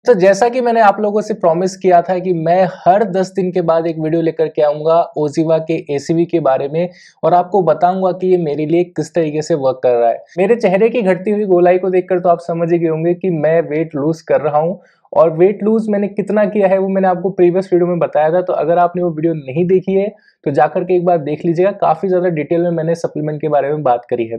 तो जैसा कि मैंने आप लोगों से प्रॉमिस किया था कि मैं हर 10 दिन के बाद एक वीडियो लेकर के आऊंगा ओजीवा के एसीवी के बारे में और आपको बताऊंगा कि ये मेरे लिए किस तरीके से वर्क कर रहा है। मेरे चेहरे की घटती हुई गोलाई को देखकर तो आप समझ ही गए होंगे कि मैं वेट लूज कर रहा हूं और वेट लूज मैंने कितना किया है वो मैंने आपको प्रीवियस वीडियो में बताया था। तो अगर आपने वो वीडियो नहीं देखी है तो जाकर के एक बार देख लीजिएगा, काफी ज्यादा डिटेल में मैंने सप्लीमेंट के बारे में बात करी है।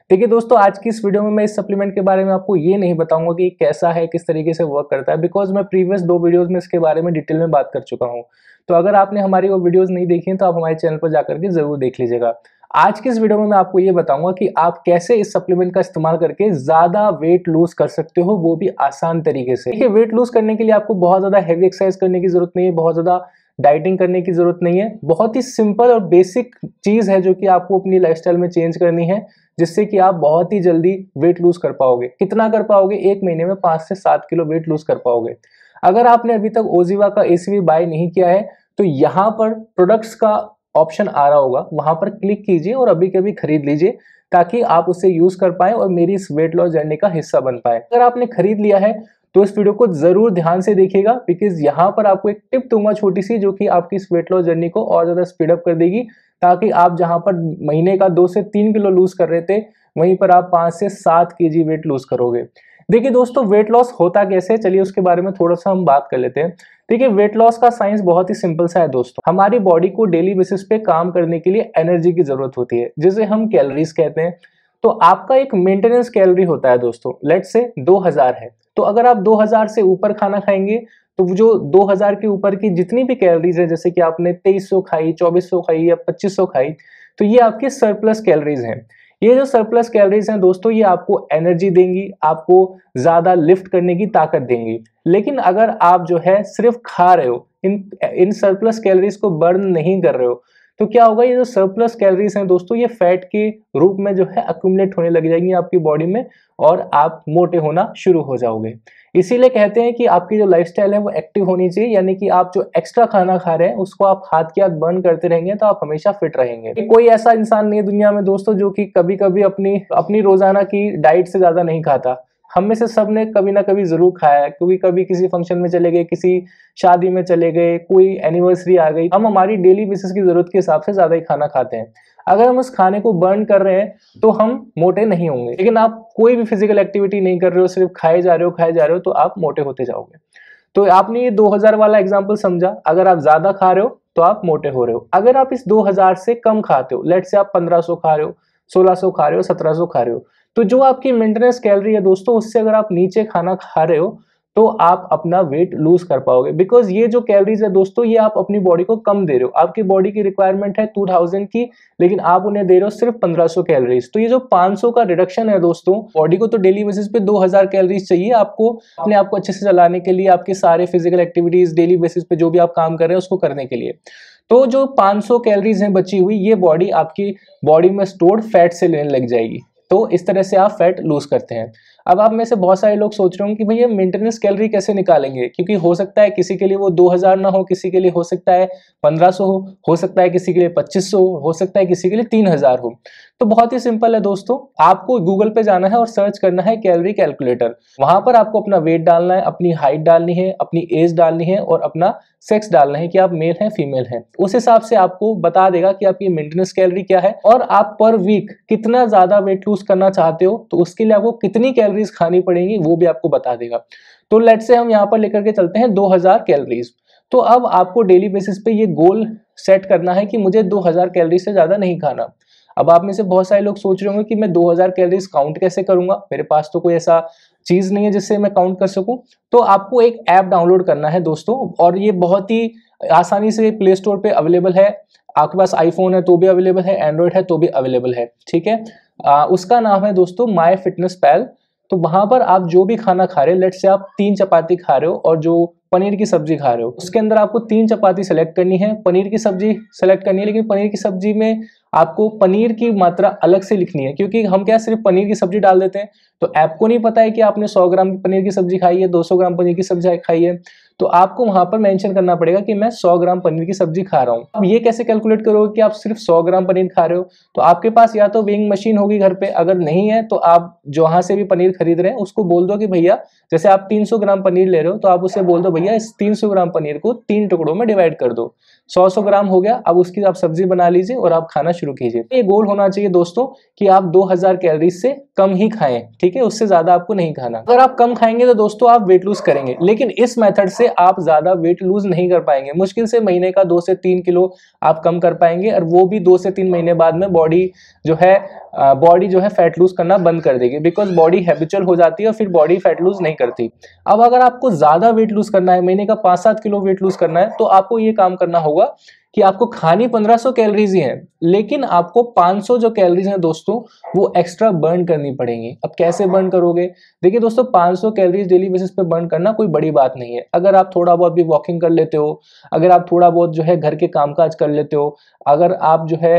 देखिए दोस्तों, आज की इस वीडियो में मैं इस सप्लीमेंट के बारे में आपको ये नहीं बताऊंगा कि कैसा है, किस तरीके से वर्क करता है, बिकॉज मैं प्रीवियस 2 वीडियोस में इसके बारे में डिटेल में बात कर चुका हूं। तो अगर आपने हमारी वो वीडियोस नहीं देखी हैं तो आप हमारे चैनल पर जाकर के जरूर देख लीजिएगा। आज की इस वीडियो में मैं आपको ये बताऊंगा कि आप कैसे इस सप्लीमेंट का इस्तेमाल करके ज्यादा वेट लूज कर सकते हो, वो भी आसान तरीके से। देखिए, वेट लूज करने के लिए आपको बहुत ज्यादा हैवी एक्सरसाइज करने की जरूरत नहीं है, बहुत ज्यादा डाइटिंग करने की जरूरत नहीं है। बहुत ही सिंपल और बेसिक चीज है जो कि आपको अपनी लाइफस्टाइल में चेंज करनी है, जिससे कि आप बहुत ही जल्दी वेट लूज कर पाओगे। कितना कर पाओगे? 1 महीने में 5 से 7 किलो वेट लूज कर पाओगे। अगर आपने अभी तक ओजीवा का एसीवी बाय नहीं किया है तो यहाँ पर प्रोडक्ट्स का ऑप्शन आ रहा होगा, वहां पर क्लिक कीजिए और अभी के अभी खरीद लीजिए ताकि आप उसे यूज कर पाए और मेरी इस वेट लॉस जर्नी का हिस्सा बन पाए। अगर आपने खरीद लिया है तो इस वीडियो को जरूर ध्यान से देखिएगा, बिकॉज यहाँ पर आपको एक टिप दूंगा छोटी सी, जो कि आपकी इस वेट लॉस जर्नी को और ज्यादा स्पीड अप कर देगी, ताकि आप जहां पर महीने का 2 से 3 किलो लूज कर रहे थे वहीं पर आप 5 से 7 केजी वेट लूज करोगे। देखिए दोस्तों, वेट लॉस होता कैसे, चलिए उसके बारे में थोड़ा सा हम बात कर लेते हैं। देखिए, वेट लॉस का साइंस बहुत ही सिंपल सा है दोस्तों। हमारी बॉडी को डेली बेसिस पे काम करने के लिए एनर्जी की जरूरत होती है, जिसे हम कैलोरीज कहते हैं। तो आपका एक मेंटेनेंस कैलोरी होता है दोस्तों, लेट्स से 2000 है। तो अगर आप 2000 से ऊपर खाना खाएंगे तो जो 2000 के ऊपर की जितनी भी कैलोरीज है, जैसे कि आपने 2300 खाई, 2400 खाई या 2500 खाई, तो ये आपके सरप्लस कैलोरीज हैं। ये जो सरप्लस कैलोरीज हैं दोस्तों, ये आपको एनर्जी देंगी, आपको ज्यादा लिफ्ट करने की ताकत देंगी। लेकिन अगर आप जो है सिर्फ खा रहे हो, इन सरप्लस कैलोरीज को बर्न नहीं कर रहे हो, तो क्या होगा? ये जो सरप्लस कैलोरीज हैं दोस्तों, ये फैट के रूप में जो है अक्यूमुलेट होने लग जाएंगी आपकी बॉडी में और आप मोटे होना शुरू हो जाओगे। इसीलिए कहते हैं कि आपकी जो लाइफस्टाइल है वो एक्टिव होनी चाहिए, यानी कि आप जो एक्स्ट्रा खाना खा रहे हैं उसको आप हाथ के हाथ बर्न करते रहेंगे तो आप हमेशा फिट रहेंगे। कोई ऐसा इंसान नहीं है दुनिया में दोस्तों जो कि कभी कभी अपनी रोजाना की डाइट से ज्यादा नहीं खाता। हम में से सब ने कभी ना कभी जरूर खाया है, क्योंकि कभी किसी फंक्शन में चले गए, किसी शादी में चले गए, कोई एनिवर्सरी आ गई, हम हमारी डेली बेसिस की जरूरत के हिसाब से ज्यादा ही खाना खाते हैं। अगर हम उस खाने को बर्न कर रहे हैं तो हम मोटे नहीं होंगे। लेकिन आप कोई भी फिजिकल एक्टिविटी नहीं कर रहे हो, सिर्फ खाए जा रहे हो तो आप मोटे होते जाओगे। तो आपने ये 2000 वाला एग्जाम्पल समझा। अगर आप ज्यादा खा रहे हो तो आप मोटे हो रहे हो। अगर आप इस 2000 से कम खाते हो, लेट से आप 1500 खा रहे हो, 1600 खा रहे हो, 1700 खा रहे हो, तो जो आपकी मेंटेनेंस कैलोरी है दोस्तों, उससे अगर आप नीचे खाना खा रहे हो तो आप अपना वेट लूज कर पाओगे। बिकॉज ये जो कैलोरीज है दोस्तों, ये आप अपनी बॉडी को कम दे रहे हो। आपकी बॉडी की रिक्वायरमेंट है 2000 की, लेकिन आप उन्हें दे रहे हो सिर्फ 1500 कैलोरीज। तो ये जो 500 का रिडक्शन है दोस्तों, बॉडी को तो डेली बेसिस पे 2000 कैलोरीज चाहिए आपको अपने आप को अच्छे से चलाने के लिए, आपके सारे फिजिकल एक्टिविटीज डेली बेसिस पे जो भी आप काम कर रहे हैं उसको करने के लिए। तो जो 500 कैलोरीज हैं बची हुई, ये बॉडी आपकी बॉडी में स्टोर्ड फैट से लेने लग जाएगी। तो इस तरह से आप फैट लूज करते हैं। अब आप में से बहुत सारे लोग सोच रहे होंगे कि भैया मेंटेनेंस कैलोरी कैसे निकालेंगे, क्योंकि हो सकता है किसी के लिए वो 2000 ना हो, किसी के लिए हो सकता है 1500 हो सकता है किसी के लिए 2500 हो सकता है किसी के लिए 3000 हो। तो बहुत ही सिंपल है दोस्तों, आपको गूगल पे जाना है और सर्च करना है कैलोरी कैलकुलेटर। वहां पर आपको अपना वेट डालना है, अपनी हाइट डालनी है, अपनी एज डालनी है और अपना सेक्स डालना है कि आप मेल हैं फीमेल हैं। उस हिसाब से आपको बता देगा कि आपकी मेंटेनेंस कैलोरी क्या है और आप पर वीक कितना ज्यादा वेट लूज करना चाहते हो, तो उसके लिए आपको कितनी कैलोरीज खानी पड़ेंगी वो भी आपको बता देगा। तो लेट से हम यहाँ पर लेकर के चलते हैं 2000 कैलोरीज। तो अब आपको डेली बेसिस पे ये गोल सेट करना है कि मुझे 2000 कैलोरी से ज्यादा नहीं खाना। अब आप में से बहुत सारे लोग सोच रहे होंगे कि मैं 2000 कैलोरीज काउंट कैसे करूंगा, मेरे पास तो कोई ऐसा चीज नहीं है जिससे मैं काउंट कर सकूं। तो आपको एक ऐप डाउनलोड करना है दोस्तों, और ये बहुत ही आसानी से प्ले स्टोर पे अवेलेबल है। आपके पास आईफोन है तो भी अवेलेबल है, एंड्रॉइड है तो भी अवेलेबल है, ठीक है। उसका नाम है दोस्तों माई फिटनेस पैल। तो वहां पर आप जो भी खाना खा रहे हो, लेट से आप 3 चपाती खा रहे हो और जो पनीर की सब्जी खा रहे हो, उसके अंदर आपको 3 चपाती सेलेक्ट करनी है, पनीर की सब्जी सेलेक्ट करनी है, लेकिन पनीर की सब्जी में आपको पनीर की मात्रा अलग से लिखनी है, क्योंकि हम क्या सिर्फ पनीर की सब्जी डाल देते हैं, तो ऐप को नहीं पता है कि आपने 100 ग्राम पनीर की सब्जी खाई है, 200 ग्राम पनीर की सब्जी खाई है, तो आपको वहां पर मेंशन करना पड़ेगा कि मैं 100 ग्राम पनीर की सब्जी खा रहा हूं। अब ये कैसे कैलकुलेट करोगे कि आप सिर्फ 100 ग्राम पनीर खा रहे हो? तो आपके पास या तो वेइंग मशीन होगी घर पे, अगर नहीं है तो आप जहां से भी पनीर खरीद रहे हैं उसको बोल दो कि भैया, जैसे आप 300 ग्राम पनीर ले रहे हो तो आप उससे बोल दो भैया इस 300 ग्राम पनीर को 3 टुकड़ों में डिवाइड कर दो, 100 ग्राम हो गया, अब उसकी आप सब्जी बना लीजिए और आप खाना शुरू कीजिए। ये गोल होना चाहिए दोस्तों कि आप 2000 कैलोरीज से कम ही खाएं, ठीक है, उससे ज्यादा आपको नहीं खाना। अगर आप कम खाएंगे तो दोस्तों आप वेट लूज करेंगे, लेकिन इस मेथड से आप ज्यादा वेट लूज नहीं कर पाएंगे। मुश्किल से महीने का 2 से 3 किलो आप कम कर पाएंगे, और वो भी 2 से 3 महीने बाद में बॉडी जो है फैट लूज करना बंद कर देगी, बिकॉज बॉडी हैबिचुअल हो जाती है और फिर बॉडी फैट लूज नहीं करती। अब अगर आपको ज्यादा वेट लूज करना है, महीने का 5-7 किलो वेट लूज करना है, तो आपको ये काम करना होगा कि आपको खानी 1500 कैलोरीज ही है, लेकिन आपको 500 जो कैलोरीज हैं दोस्तों वो एक्स्ट्रा बर्न करनी पड़ेंगी। अब कैसे बर्न करोगे? देखिए दोस्तों, 500 कैलोरीज डेली बेसिस पे बर्न करना कोई बड़ी बात नहीं है। अगर आप थोड़ा बहुत भी वॉकिंग कर लेते हो, अगर आप थोड़ा बहुत जो है घर के कामकाज कर लेते हो, अगर आप जो है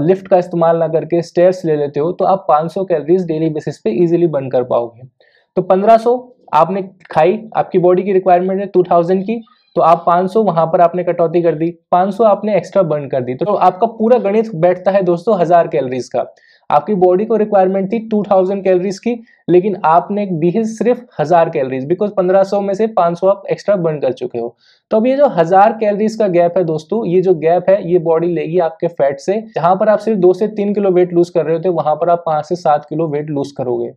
लिफ्ट का इस्तेमाल ना करके स्टेयर्स ले लेते हो, तो आप 500 कैलोरीज डेली बेसिस पे इजीली बर्न कर पाओगे। तो 1500 आपने खाई, आपकी बॉडी की रिक्वायरमेंट है 2000 की, तो आप 500 वहां पर आपने कटौती कर दी, 500 आपने एक्स्ट्रा बर्न कर दी, तो आपका पूरा गणित बैठता है दोस्तों 1000 कैलोरीज का। आपकी बॉडी को रिक्वायरमेंट थी 2000 कैलोरीज की, लेकिन आपने दी है सिर्फ 1000 कैलोरीज, बिकॉज 1500 में से 500 आप एक्स्ट्रा बर्न कर चुके हो। तो अब ये जो 1000 कैलोरीज का गैप है दोस्तों, ये जो गैप है ये बॉडी लेगी आपके फैट से। जहां पर आप सिर्फ 2 से 3 किलो वेट लूज कर रहे होते, वहां पर आप 5 से 7 किलो वेट लूज करोगे।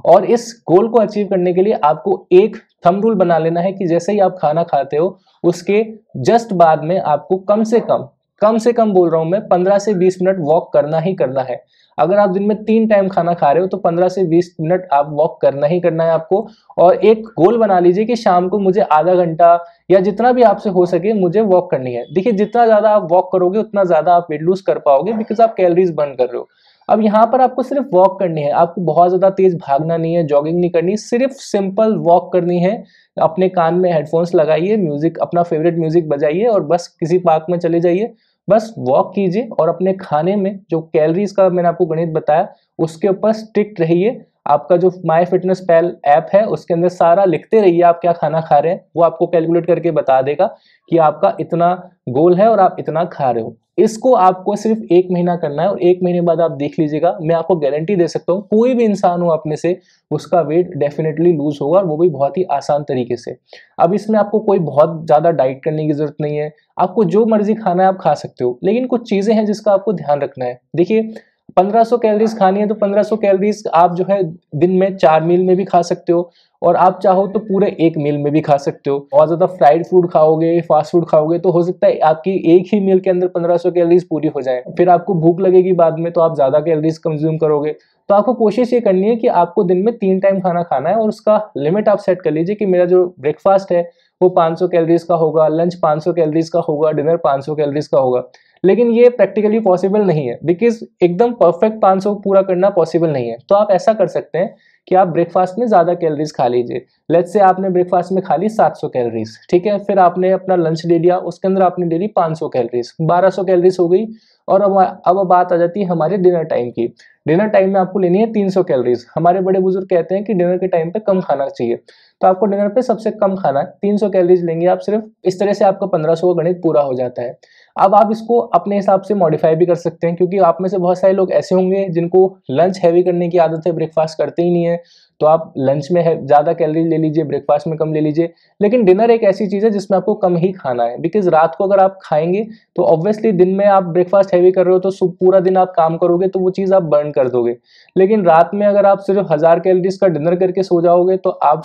और इस गोल को अचीव करने के लिए आपको एक थंब रूल बना लेना है कि जैसे ही आप खाना खाते हो उसके जस्ट बाद में आपको कम से कम बोल रहा हूं मैं, 15 से 20 मिनट वॉक करना ही करना है। अगर आप दिन में 3 टाइम खाना खा रहे हो तो 15 से 20 मिनट आप वॉक करना ही करना है आपको। और एक गोल बना लीजिए कि शाम को मुझे आधा घंटा या जितना भी आपसे हो सके मुझे वॉक करनी है। देखिए, जितना ज्यादा आप वॉक करोगे उतना ज्यादा आप वेट लूज कर पाओगे, बिकॉज आप कैलोरीज बर्न कर रहे हो। अब यहाँ पर आपको सिर्फ वॉक करनी है, आपको बहुत ज्यादा तेज भागना नहीं है, जॉगिंग नहीं करनी, सिर्फ सिंपल वॉक करनी है। अपने कान में हेडफोन्स लगाइए, म्यूजिक, अपना फेवरेट म्यूजिक बजाइए और बस किसी पार्क में चले जाइए, बस वॉक कीजिए और अपने खाने में जो कैलोरीज का मैंने आपको गणित बताया उसके ऊपर स्टिक रहिए। आपका जो माई फिटनेस पैल ऐप है उसके अंदर सारा लिखते रहिए आप क्या खाना खा रहे हैं, वो आपको कैलकुलेट करके बता देगा कि आपका इतना गोल है और आप इतना खा रहे हो। इसको आपको सिर्फ 1 महीना करना है और 1 महीने बाद आप देख लीजिएगा, मैं आपको गारंटी दे सकता हूँ कोई भी इंसान हो अपने से उसका वेट डेफिनेटली लूज होगा, और वो भी बहुत ही आसान तरीके से। अब इसमें आपको कोई बहुत ज्यादा डाइट करने की जरूरत नहीं है, आपको जो मर्जी खाना है आप खा सकते हो, लेकिन कुछ चीजें हैं जिसका आपको ध्यान रखना है। देखिए, 1500 कैलोरीज खानी है तो 1500 कैलोरीज आप जो है दिन में 4 मील में भी खा सकते हो, और आप चाहो तो पूरे 1 मील में भी खा सकते हो। बहुत ज्यादा फ्राइड फूड खाओगे, फास्ट फूड खाओगे तो हो सकता है आपकी एक ही मील के अंदर 1500 कैलोरीज पूरी हो जाए, फिर आपको भूख लगेगी बाद में तो आप ज्यादा कैलोरीज कंज्यूम करोगे। तो आपको कोशिश ये करनी है कि आपको दिन में 3 टाइम खाना खाना है, और उसका लिमिट आप सेट कर लीजिए कि मेरा जो ब्रेकफास्ट है वो 500 कैलोरीज का होगा, लंच 500 कैलोरीज का होगा, डिनर 500 कैलोरीज का होगा। लेकिन ये प्रैक्टिकली पॉसिबल नहीं है, बिकॉज एकदम परफेक्ट 500 पूरा करना पॉसिबल नहीं है। तो आप ऐसा कर सकते हैं कि आप ब्रेकफास्ट में ज्यादा कैलोरीज खा लीजिए। लेट्स से आपने ब्रेकफास्ट में खा ली 700 कैलोरीज, ठीक है, फिर आपने अपना लंच ले लिया, उसके अंदर आपने ले ली 500 कैलोरीज, 1200 कैलोरीज हो गई। और अब बात आ जाती है हमारे डिनर टाइम की। डिनर टाइम में आपको लेनी है 300 कैलोरीज। हमारे बड़े बुजुर्ग कहते हैं कि डिनर के टाइम पे कम खाना चाहिए, तो आपको डिनर पे सबसे कम खाना है, 300 कैलोरीज लेंगे आप सिर्फ। इस तरह से आपका 1500 का गणित पूरा हो जाता है। अब आप इसको अपने हिसाब से मॉडिफाई भी कर सकते हैं, क्योंकि आप में से बहुत सारे लोग ऐसे होंगे जिनको लंच हैवी करने की आदत है, ब्रेकफास्ट करते ही नहीं है, तो आप लंच में ज्यादा कैलोरी ले लीजिए, ब्रेकफास्ट में कम ले लीजिए। लेकिन डिनर एक ऐसी चीज है जिसमें आपको कम ही खाना है, बिकॉज रात को अगर आप खाएंगे तो ऑब्वियसली दिन में आप ब्रेकफास्ट हैवी कर रहे हो तो पूरा दिन आप काम करोगे तो वो चीज आप बर्न कर दोगे। लेकिन रात में अगर आप सिर्फ 1000 कैलोरीज का डिनर करके सो जाओगे तो आप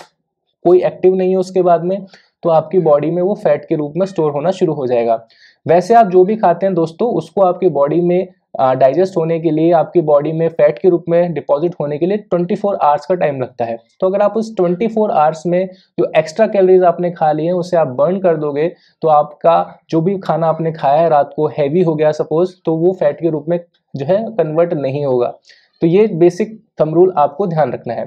कोई एक्टिव नहीं है उसके बाद में, तो आपकी बॉडी में वो फैट के रूप में स्टोर होना शुरू हो जाएगा। वैसे आप जो भी खाते हैं दोस्तों उसको आपकी बॉडी में डाइजेस्ट होने के लिए, आपकी बॉडी में फैट के रूप में डिपॉजिट होने के लिए 24 आवर्स का टाइम लगता है। तो अगर आप उस 24 आवर्स में जो एक्स्ट्रा कैलोरीज आपने खा ली है उसे आप बर्न कर दोगे, तो आपका जो भी खाना आपने खाया है रात को हैवी हो गया सपोज, तो वो फैट के रूप में जो है कन्वर्ट नहीं होगा। तो ये बेसिक थंब रूल आपको ध्यान रखना है।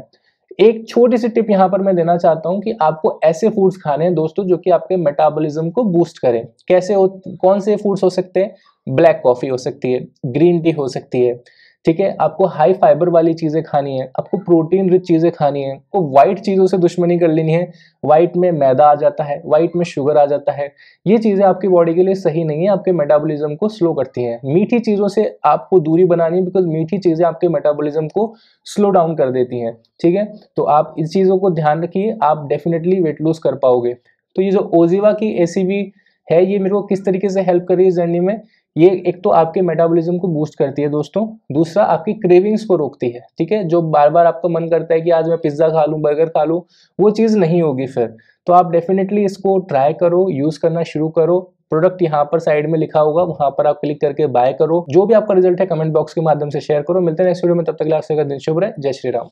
एक छोटी सी टिप यहाँ पर मैं देना चाहता हूँ कि आपको ऐसे फूड्स खाने हैं दोस्तों जो कि आपके मेटाबॉलिज्म को बूस्ट करें। कैसे हो, कौन से फूड्स हो सकते हैं? ब्लैक कॉफी हो सकती है, ग्रीन टी हो सकती है, ठीक है। आपको हाई फाइबर वाली चीजें खानी है, आपको प्रोटीन रिच चीजें खानी है, आपको व्हाइट चीजों से दुश्मनी कर लेनी है। व्हाइट में मैदा आ जाता है, व्हाइट में शुगर आ जाता है, ये चीजें आपकी बॉडी के लिए सही नहीं है, आपके मेटाबॉलिज्म को स्लो करती हैं। मीठी चीजों से आपको दूरी बनानी है, बिकॉज मीठी चीजें आपके मेटाबॉलिज्म को स्लो डाउन कर देती हैं, ठीक है। तो आप इस चीजों को ध्यान रखिए, आप डेफिनेटली वेट लूज कर पाओगे। तो ये जो ओजिवा की एसीवी है, ये मेरे को किस तरीके से हेल्प कर रही है जर्नी में, ये एक तो आपके मेटाबॉलिज्म को बूस्ट करती है दोस्तों, दूसरा आपकी क्रेविंग्स को रोकती है, ठीक है। जो बार बार आपका मन करता है कि आज मैं पिज्जा खा लूं, बर्गर खा लूं, वो चीज़ नहीं होगी फिर। तो आप डेफिनेटली इसको ट्राई करो, यूज़ करना शुरू करो। प्रोडक्ट यहाँ पर साइड में लिखा होगा, वहां पर आप क्लिक करके बाय करो। जो भी आपका रिजल्ट है कमेंट बॉक्स के माध्यम से शेयर करो। मिलते हैं नेक्स्ट वीडियो में, तब तक के लिए आपका दिन शुभ रहे। जय श्री राम।